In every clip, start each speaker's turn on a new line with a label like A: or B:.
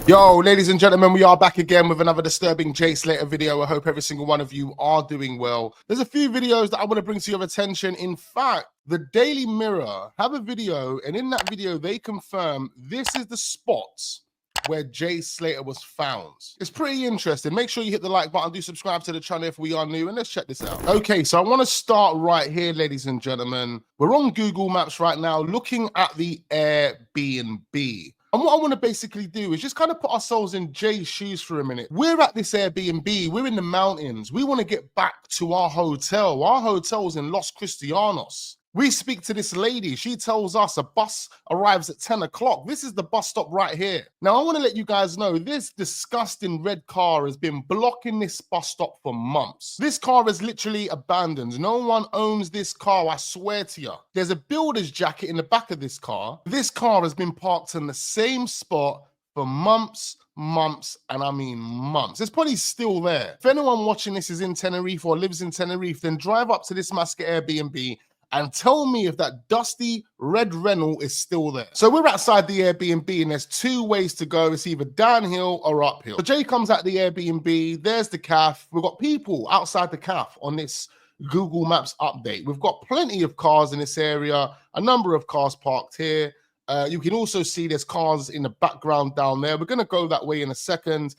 A: Yo, ladies and gentlemen, we are back again with another disturbing Jay Slater video. I hope every single one of you are doing well. There's a few videos that I want to bring to your attention. In fact, the Daily Mirror have a video, and in that video, they confirm this is the spot where Jay Slater was found. It's pretty interesting. Make sure you hit the like button, do subscribe to the channel if we are new, and let's check this out. Okay, so I want to start right here, ladies and gentlemen. We're on Google Maps right now, looking at the Airbnb. And what I want to basically do is just kind of put ourselves in Jay's shoes for a minute. We're at this Airbnb, we're in the mountains. We want to get back to our hotel. Our hotel's in Los Cristianos. We speak to this lady. She tells us a bus arrives at 10 o'clock. This is the bus stop right here. Now, I want to let you guys know this disgusting red car has been blocking this bus stop for months. This car is literally abandoned. No one owns this car, I swear to you. There's a builder's jacket in the back of this car. This car has been parked in the same spot for months, and I mean months. It's probably still there. If anyone watching this is in Tenerife or lives in Tenerife, then drive up to this Masca Airbnb and tell me if that dusty red Renault is still there. So we're outside the Airbnb and there's two ways to go. It's either downhill or uphill. So Jay comes out the Airbnb, there's the CAF. We've got people outside the CAF on this Google Maps update. We've got plenty of cars in this area, a number of cars parked here. You can also see there's cars in the background down there. We're gonna go that way in a second.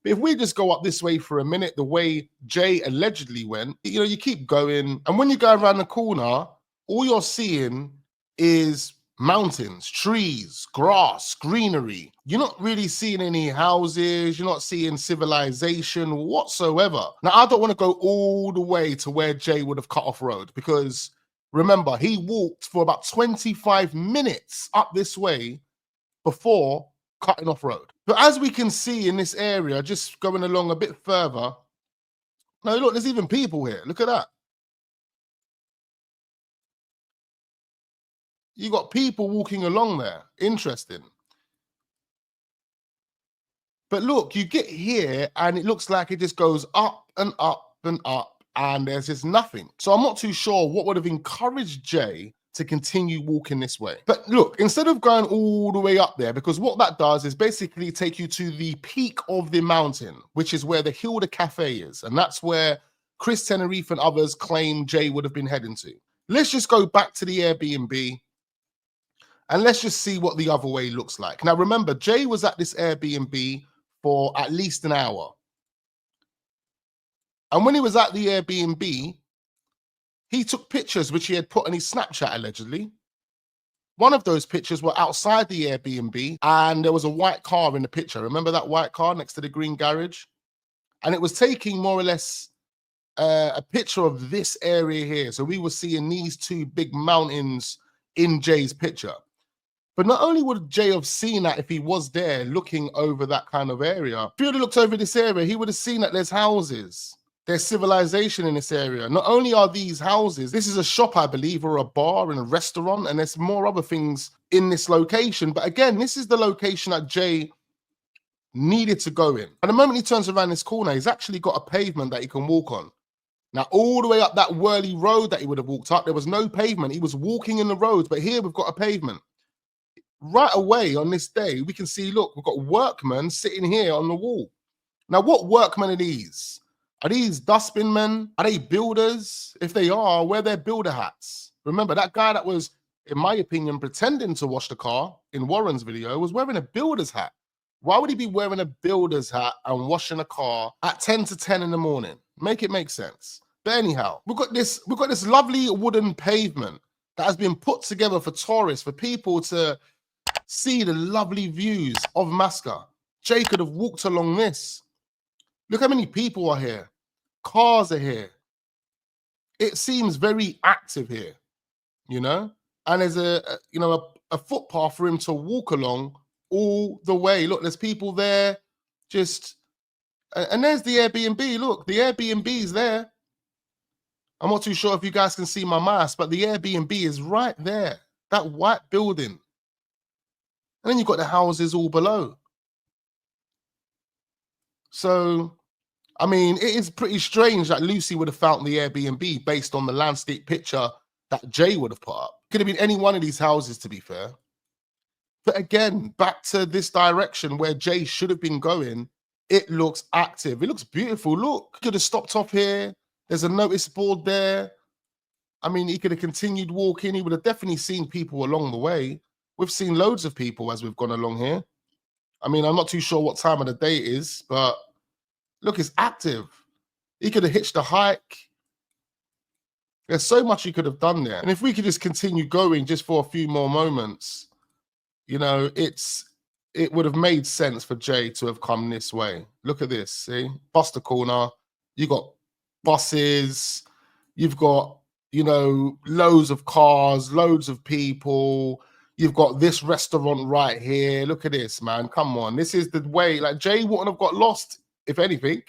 A: But if we just go up this way for a minute, the way Jay allegedly went, you keep going. And when you go around the corner, all you're seeing is mountains, trees, grass, greenery. You're not really seeing any houses. You're not seeing civilization whatsoever. Now, I don't want to go all the way to where Jay would have cut off road because remember, he walked for about 25 minutes up this way before cutting off road. But as we can see in this area, just going along a bit further, now look, there's even people here. Look at that. You got people walking along there. Interesting. But look, you get here and it looks like it just goes up and up and up and there's just nothing. So I'm not too sure what would have encouraged Jay to continue walking this way. But look, instead of going all the way up there, because what that does is basically take you to the peak of the mountain, which is where the Hilda Cafe is. And that's where Chris Tenerife and others claim Jay would have been heading to. Let's just go back to the Airbnb. And let's just see what the other way looks like. Now, remember, Jay was at this Airbnb for at least an hour. And when he was at the Airbnb, he took pictures which he had put on his Snapchat, allegedly. One of those pictures were outside the Airbnb, and there was a white car in the picture. Remember that white car next to the green garage? And it was taking more or less a picture of this area here. So we were seeing these two big mountains in Jay's picture. But not only would Jay have seen that if he was there looking over that kind of area, if he would have looked over this area, he would have seen that there's houses. There's civilization in this area. Not only are these houses, this is a shop, I believe, or a bar and a restaurant, and there's more other things in this location. But again, this is the location that Jay needed to go in. And the moment he turns around this corner, he's actually got a pavement that he can walk on. Now, all the way up that whirly road that he would have walked up, there was no pavement. He was walking in the roads, but here we've got a pavement. Right away on this day, we can see, look, we've got workmen sitting here on the wall. Now, what workmen are these? Are these dustbin men? Are they builders? If they are, wear their builder hats. Remember, that guy that was, in my opinion, pretending to wash the car in Warren's video was wearing a builder's hat. Why would he be wearing a builder's hat and washing a car at 10 to 10 in the morning? Make it make sense. But anyhow, we've got this lovely wooden pavement that has been put together for tourists, for people to see the lovely views of Masca. Jay could have walked along this. Look how many people are here. Cars are here. It seems very active here, And there's a footpath for him to walk along all the way. Look, there's people there. And there's the Airbnb. Look, the Airbnb's there. I'm not too sure if you guys can see my mask, but the Airbnb is right there. That white building. And then you've got the houses all below. So, I mean, it is pretty strange that Lucy would have found the Airbnb based on the landscape picture that Jay would have put up. Could have been any one of these houses, to be fair. But again, back to this direction where Jay should have been going, it looks active. It looks beautiful. Look, could have stopped off here. There's a notice board there. I mean, he could have continued walking. He would have definitely seen people along the way. We've seen loads of people as we've gone along here. I mean, I'm not too sure what time of the day it is, but look, it's active. He could have hitched a hike. There's so much he could have done there. And if we could just continue going just for a few more moments, you know, it would have made sense for Jay to have come this way. Look at this, see? Bus the corner. You got buses. You've got, you know, loads of cars, loads of people. You've got this restaurant right here. Look at this, man. Come on. This is the way. Like, Jay wouldn't have got lost, if anything.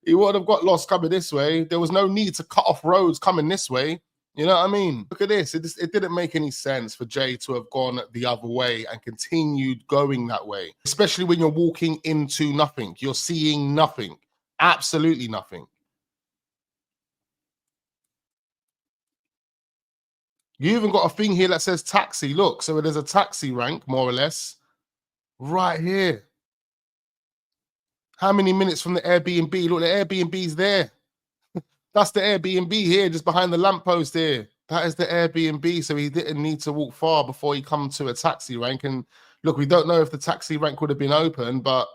A: He would have got lost coming this way. There was no need to cut off roads coming this way. You know what I mean? Look at this. It didn't make any sense for Jay to have gone the other way and continued going that way, especially when you're walking into nothing. You're seeing nothing. Absolutely nothing. You even got a thing here that says taxi. Look, so there's a taxi rank, more or less, right here. How many minutes from the Airbnb? Look, the Airbnb's there. That's the Airbnb here, just behind the lamppost here. That is the Airbnb, so he didn't need to walk far before he come to a taxi rank. And look, we don't know if the taxi rank would have been open, but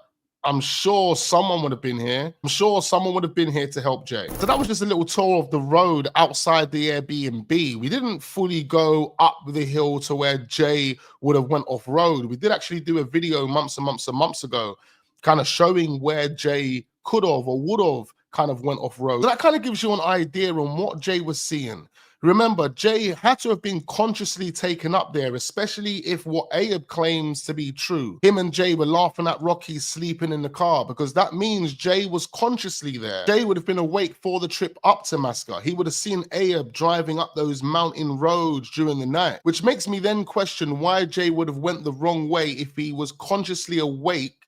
A: I'm sure someone would have been here. I'm sure someone would have been here to help Jay. So that was just a little tour of the road outside the Airbnb. We didn't fully go up the hill to where Jay would have went off road. We did actually do a video months and months and months ago, kind of showing where Jay could have or would have kind of went off road. So that kind of gives you an idea on what Jay was seeing. Remember, Jay had to have been consciously taken up there, especially if what Ayub claims to be true. Him and Jay were laughing at Rocky sleeping in the car, because that means Jay was consciously there. Jay would have been awake for the trip up to Masca. He would have seen Ayub driving up those mountain roads during the night, which makes me then question why Jay would have went the wrong way if he was consciously awake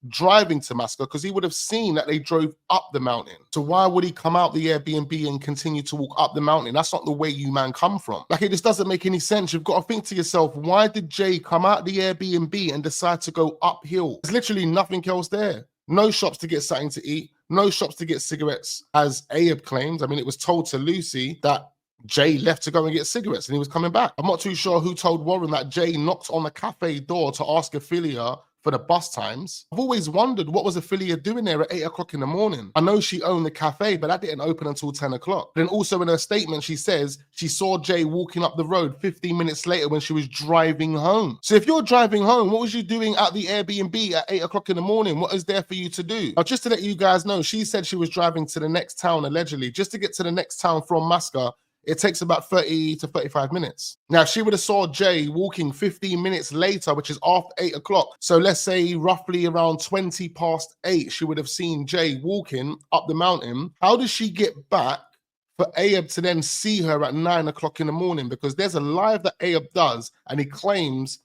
A: driving to Masca, because he would have seen that they drove up the mountain. So why would he come out the Airbnb and continue to walk up the mountain? That's not the way you man come from. Like, it just doesn't make any sense. You've got to think to yourself, why did Jay come out the Airbnb and decide to go uphill? There's literally nothing else there. No shops to get something to eat, no shops to get cigarettes, as Ayub claims. I mean, it was told to Lucy that Jay left to go and get cigarettes and he was coming back. I'm not too sure who told Warren that Jay knocked on the cafe door to ask Ophelia for the bus times. I've always wondered, what was Ophelia doing there at 8 o'clock in the morning? I know she owned the cafe, but that didn't open until 10 o'clock. Then also in her statement, she says she saw Jay walking up the road 15 minutes later when she was driving home. So if you're driving home, what was you doing at the Airbnb at 8 o'clock in the morning? What is there for you to do? Now, just to let you guys know, she said she was driving to the next town, allegedly. Just to get to the next town from Masca, it takes about 30 to 35 minutes. Now, if she would have saw Jay walking 15 minutes later, which is after 8 o'clock, so let's say roughly around 20 past 8, she would have seen Jay walking up the mountain. How does she get back for Ayub to then see her at 9 o'clock in the morning? Because there's a live that Ayub does, and he claims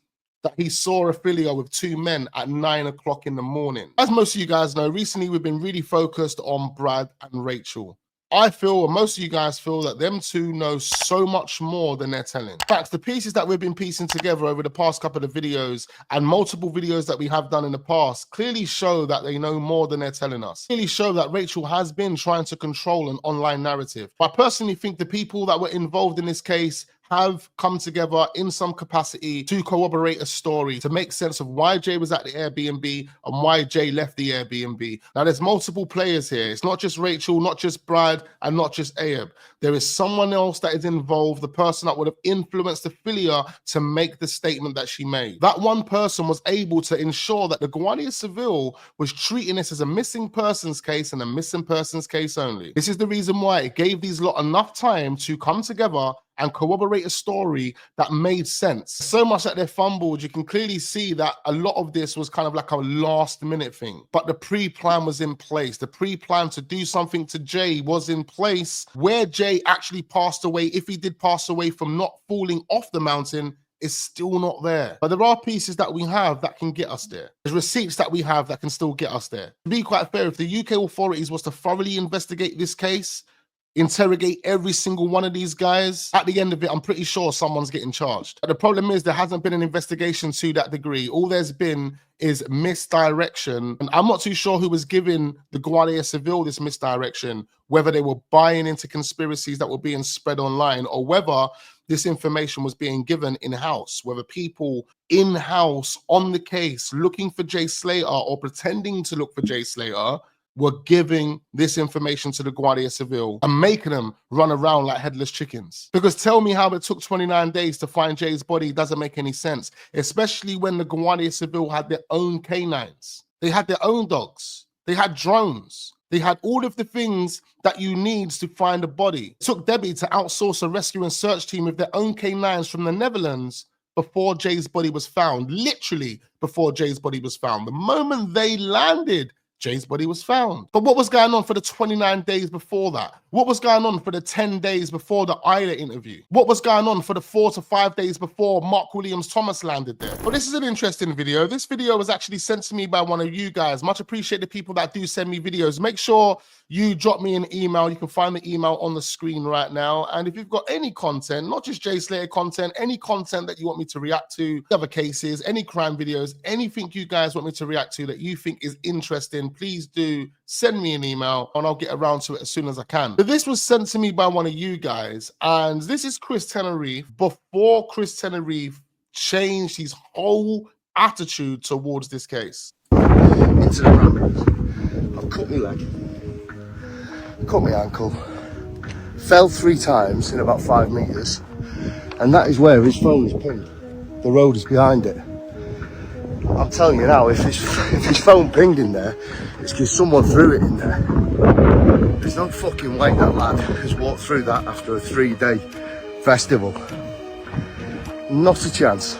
A: that he saw Ophelia with 2 men at 9 o'clock in the morning. As most of you guys know, recently we've been really focused on Brad and Rachel. I feel, and most of you guys feel, that them two know so much more than they're telling. In fact, the pieces that we've been piecing together over the past couple of videos and multiple videos that we have done in the past clearly show that they know more than they're telling us. Clearly show that Rachel has been trying to control an online narrative. I personally think the people that were involved in this case have come together in some capacity to corroborate a story, to make sense of why Jay was at the Airbnb and why Jay left the Airbnb. Now, there's multiple players here. It's not just Rachel, not just Brad, and not just Ayub. There is someone else that is involved, the person that would have influenced Ophelia to make the statement that she made. That one person was able to ensure that the Guardia Civil was treating this as a missing persons case and a missing persons case only. This is the reason why it gave these lot enough time to come together and corroborate a story that made sense. So much that they fumbled, you can clearly see that a lot of this was kind of like a last minute thing. But the pre-plan was in place. The pre-plan to do something to Jay was in place. Where Jay actually passed away, if he did pass away from not falling off the mountain, is still not there. But there are pieces that we have that can get us there. There's receipts that we have that can still get us there. To be quite fair, if the UK authorities was to thoroughly investigate this case, interrogate every single one of these guys. At the end of it, I'm pretty sure someone's getting charged. But the problem is there hasn't been an investigation to that degree. All there's been is misdirection. And I'm not too sure who was giving the Guardia Civil this misdirection, whether they were buying into conspiracies that were being spread online or whether this information was being given in-house, whether people in-house on the case looking for Jay Slater or pretending to look for Jay Slater were giving this information to the Guardia Civil and making them run around like headless chickens. Because tell me how it took 29 days to find Jay's body doesn't make any sense, especially when the Guardia Civil had their own canines. They had their own dogs. They had drones. They had all of the things that you need to find a body. It took Debbie to outsource a rescue and search team with their own canines from the Netherlands before Jay's body was found, literally before Jay's body was found. The moment they landed, Jay's body was found. But what was going on for the 29 days before that? What was going on for the 10 days before the Isla interview? What was going on for the 4 to 5 days before Mark Williams Thomas landed there? Well, this is an interesting video. This video was actually sent to me by one of you guys. Much appreciate the people that do send me videos. Make sure you drop me an email. You can find the email on the screen right now. And if you've got any content, not just Jay Slater content, any content that you want me to react to, other cases, any crime videos, anything you guys want me to react to that you think is interesting, please do send me an email and I'll get around to it as soon as I can. But this was sent to me by one of you guys, and this is Chris Tenerife before Chris Tenerife changed his whole attitude towards this case.
B: Into the ramp. I've cut my leg, cut my ankle, fell 3 times in about 5 meters, and that is where his phone is pinned. The road is behind it. I'm telling you now, if his phone pinged in there, it's because someone threw it in there. There's no fucking way that lad has walked through that after a 3-day festival. Not a chance.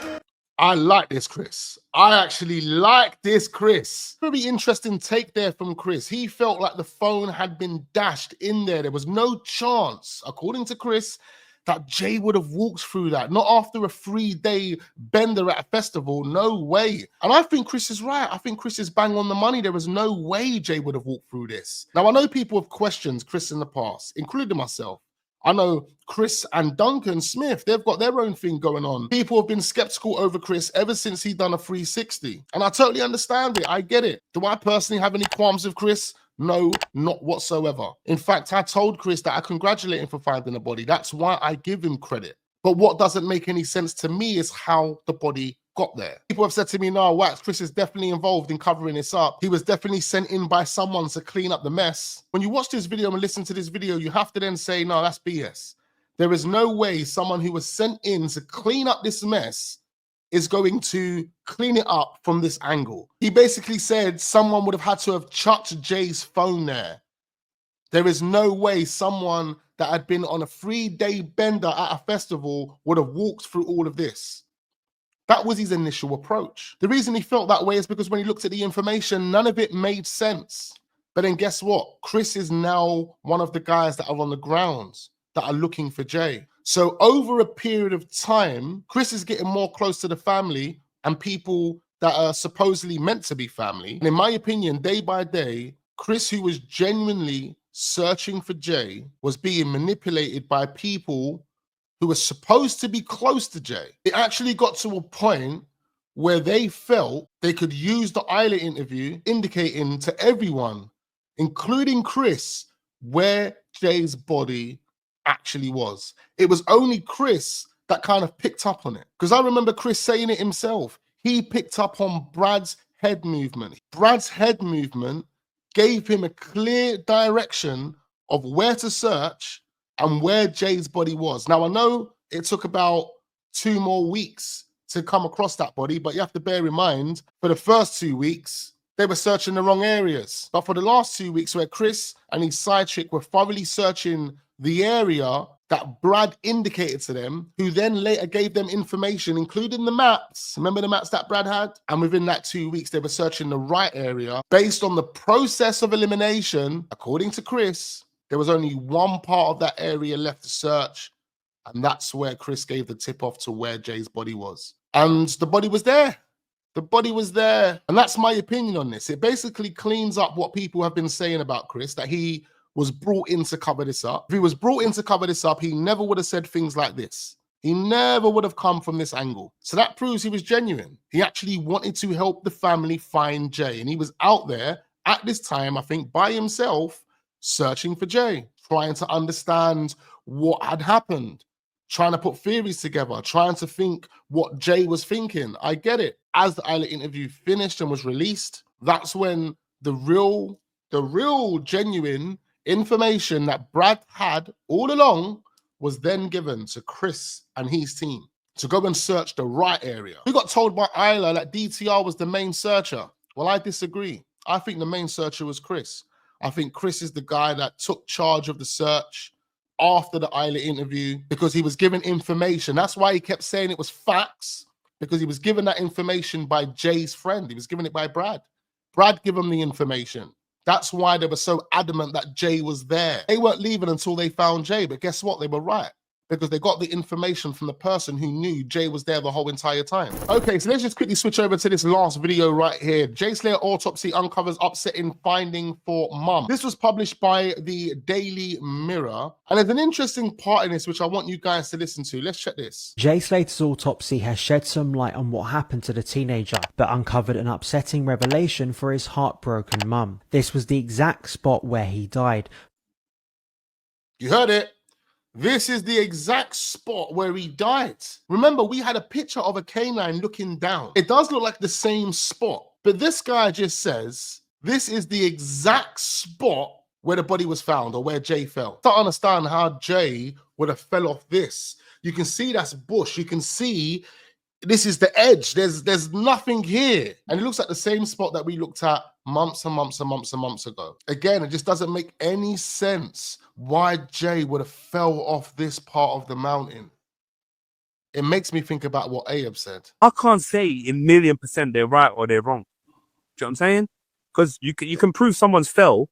A: I like this, Chris. I actually like this, Chris. Very interesting take there from Chris. He felt like the phone had been dashed in there. There was no chance, according to Chris, that Jay would have walked through that. Not after a 3-day bender at a festival. No way. And I think Chris is right. I think Chris is bang on the money. There was no way Jay would have walked through this. Now, I know people have questioned Chris in the past, including myself. I know Chris and Duncan Smith, they've got their own thing going on. People have been skeptical over Chris ever since he done a 360. And I totally understand it. I get it. Do I personally have any qualms with Chris? No, not whatsoever. In fact, I told Chris that I congratulate him for finding a body. That's why I give him credit. But what doesn't make any sense to me is how the body got there. People have said to me, no, Wax, Chris is definitely involved in covering this up. He was definitely sent in by someone to clean up the mess. When you watch this video and listen to this video, you have to then say, no, that's BS. There is no way someone who was sent in to clean up this mess is going to clean it up from this angle. He basically said someone would have had to have chucked Jay's phone there. There is no way someone that had been on a 3-day bender at a festival would have walked through all of this. That was his initial approach. The reason he felt that way is because when he looked at the information, none of it made sense. But then guess what? Chris is now one of the guys that are on the grounds that are looking for Jay. So over a period of time, Chris is getting more close to the family and people that are supposedly meant to be family. And in my opinion, day by day, Chris, who was genuinely searching for Jay, was being manipulated by people who were supposed to be close to Jay. It actually got to a point where they felt they could use the Isla interview, indicating to everyone, including Chris, where Jay's body actually was. It was only Chris that kind of picked up on it. Because I remember Chris saying it himself. He picked up on Brad's head movement. Brad's head movement gave him a clear direction of where to search and where Jay's body was. Now, I know it took about 2 more weeks to come across that body, but you have to bear in mind, for the first 2 weeks, they were searching the wrong areas. But for the last 2 weeks, where Chris and his side chick were thoroughly searching the area that Brad indicated to them, who then later gave them information, including the maps. Remember the maps that Brad had? And within that 2 weeks, they were searching the right area. Based on the process of elimination, according to Chris, there was only one part of that area left to search, and that's where Chris gave the tip off to where Jay's body was. And the body was there. The body was there. And that's my opinion on this. It basically cleans up what people have been saying about Chris, that he was brought in to cover this up. If he was brought in to cover this up, he never would have said things like this. He never would have come from this angle. So that proves he was genuine. He actually wanted to help the family find Jay. And he was out there at this time, I think, by himself, searching for Jay, trying to understand what had happened, trying to put theories together, trying to think what Jay was thinking. I get it. As the Isla interview finished and was released, that's when the real genuine information that Brad had all along was then given to Chris and his team to go and search the right area. We got told by Isla that DTR was the main searcher. Well, I disagree. I think the main searcher was Chris. I think Chris is the guy that took charge of the search after the Isla interview because he was given information. That's why he kept saying it was facts, because he was given that information by Jay's friend. He was given it by Brad. Brad gave him the information. That's why they were so adamant that Jay was there. They weren't leaving until they found Jay, but guess what? They were right, because they got the information from the person who knew Jay was there the whole entire time. Okay, so let's just quickly switch over to this last video right here. Jay Slater autopsy uncovers upsetting finding for mum. This was published by the Daily Mirror, and there's an interesting part in this which I want you guys to listen to. Let's check this.
C: Jay Slater's autopsy has shed some light on what happened to the teenager, but uncovered an upsetting revelation for his heartbroken mum. This was the exact spot where he died.
A: You heard it. This is the exact spot where he died. Remember, we had a picture of a canine looking down. It does look like the same spot, but this guy just says this is the exact spot where the body was found, or where Jay fell. I don't understand how Jay would have fell off this. You can see that's bush. You can see this is the edge. There's nothing here. And it looks like the same spot that we looked at months and months and months and months ago. Again, it just doesn't make any sense why Jay would have fell off this part of the mountain. It makes me think about what Ayub said.
D: I can't say in 1,000,000% they're right or they're wrong. Do you know what I'm saying? Because you can prove someone's fell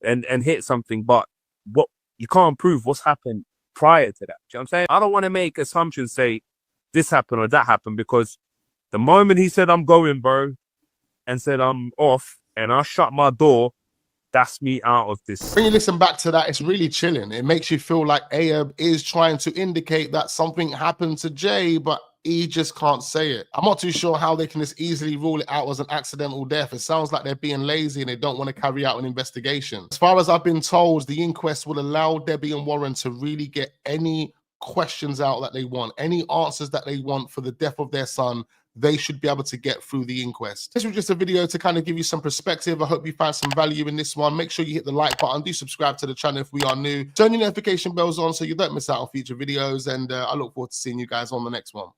D: and hit something, but what you can't prove what's happened prior to that. Do you know what I'm saying? I don't want to make assumptions, say this happened or that happened, because the moment he said I'm going, bro, and said I'm off, and I shut my door, that's me out of this.
A: When you listen back to that, it's really chilling. It makes you feel like Ayub is trying to indicate that something happened to Jay, but he just can't say it. I'm not too sure how they can just easily rule it out as an accidental death. It sounds like they're being lazy and they don't want to carry out an investigation. As far as I've been told, the inquest will allow Debbie and Warren to really get any questions out that they want, any answers that they want for the death of their son. They should be able to get through the inquest. This was just a video to kind of give you some perspective. I hope you found some value in this one. Make sure you hit the like button. Do subscribe to the channel if we are new. Turn your notification bells on so you don't miss out on future videos. And I look forward to seeing you guys on the next one.